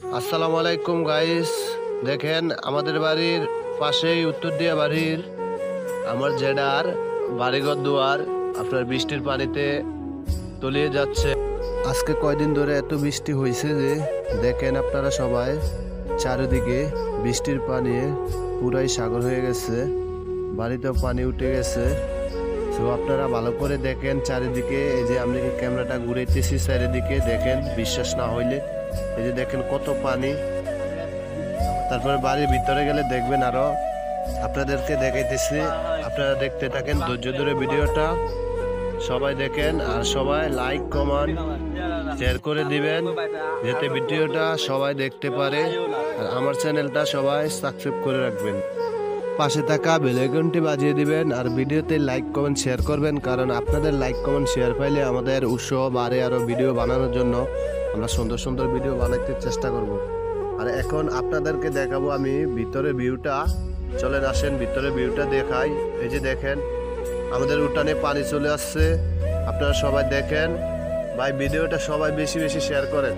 আসসালামু আলাইকুম গাইস। দেখেন আমাদের বাড়ির পাশেই উত্তর দিয়া বাড়ির আমার জেডার বাড়িঘর দুয়ার আপনার বৃষ্টির পানিতে তলিয়ে যাচ্ছে। আজকে কয়দিন ধরে এত বৃষ্টি হয়েছে যে দেখেন আপনারা সবাই চারিদিকে বৃষ্টির পানি পুরাই সাগর হয়ে গেছে, বাড়িতেও পানি উঠে গেছে। তো আপনারা ভালো করে দেখেন চারিদিকে, এই যে আমি ক্যামেরাটা ঘুরাইতেছি চারিদিকে দেখেন, বিশ্বাস না হইলে এই যে দেখেন কত পানি। তারপরে বাড়ির ভিতরে গেলে দেখবেন আরো, আপনাদেরকে দেখাইতেছি, আপনারা দেখতে থাকেন ধৈর্য ধরে ভিডিওটা। সবাই দেখেন আর সবাই লাইক কমেন্ট শেয়ার করে দিবেন যাতে ভিডিওটা সবাই দেখতে পারে। আর আমার চ্যানেলটা সবাই সাবস্ক্রাইব করে রাখবেন, পাশে থাকা বেল আইকনটি বাজিয়ে দিবেন আর ভিডিওতে লাইক কমেন্ট শেয়ার করবেন, কারণ আপনাদের লাইক কমেন্ট শেয়ার পাইলে আমাদের উৎসাহ বাড়ে আরো ভিডিও বানানোর জন্য। আমরা সুন্দর সুন্দর ভিডিও বানাইতে চেষ্টা করব। আর এখন আপনাদেরকে দেখাবো আমি ভিতরে ভিউটা। চলেন আসেন ভিতরে ভিউটা দেখাই। এই যে দেখেন আমাদের উঠানে পানি চলে আসছে, আপনারা সবাই দেখেন। ভাই ভিডিওটা সবাই বেশি বেশি শেয়ার করেন।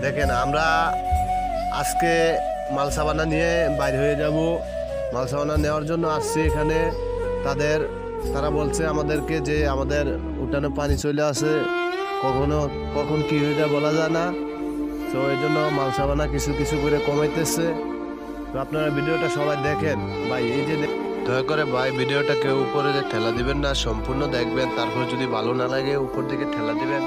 দেখেন আমরা আজকে মালসাবানা নিয়ে বাইর হয়ে যাব, মালসাবানা নেওয়ার জন্য আসছি এখানে। তারা বলছে আমাদেরকে যে আমাদের উঠানে পানি চলে আসে, কখন কি হয়ে যায় বলা যায় না। তো এই জন্য মালসাবানা কিছু কিছু করে কমাইতেছে। তো আপনারা ভিডিওটা সবাই দেখেন ভাই। এই যে দয়া করে ভাই ভিডিওটা কেউ উপরে ঠেলা দিবেন না, সম্পূর্ণ দেখবেন, তারপর যদি ভালো না লাগে উপর দিকে ঠেলা দিবেন।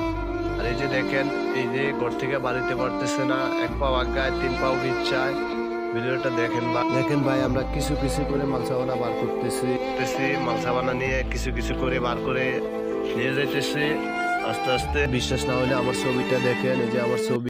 আর এই যে দেখেন, এই যে ঘর থেকে বাড়িতে পারতেছে না, এক পাও আগায় 3 পাও ভিচ্ছায়। ভিডিওটা দেখেন ভাই আমরা কিছু কিছু করে মালসাবানা বার করতেছি, মালসাবানা নিয়ে কিছু কিছু করে বার করে নিয়ে যাইতেছি আস্তে আস্তে। বিশ্বাস না হলে আমার ছবিটা দেখেন, এই যে আমার ছবি।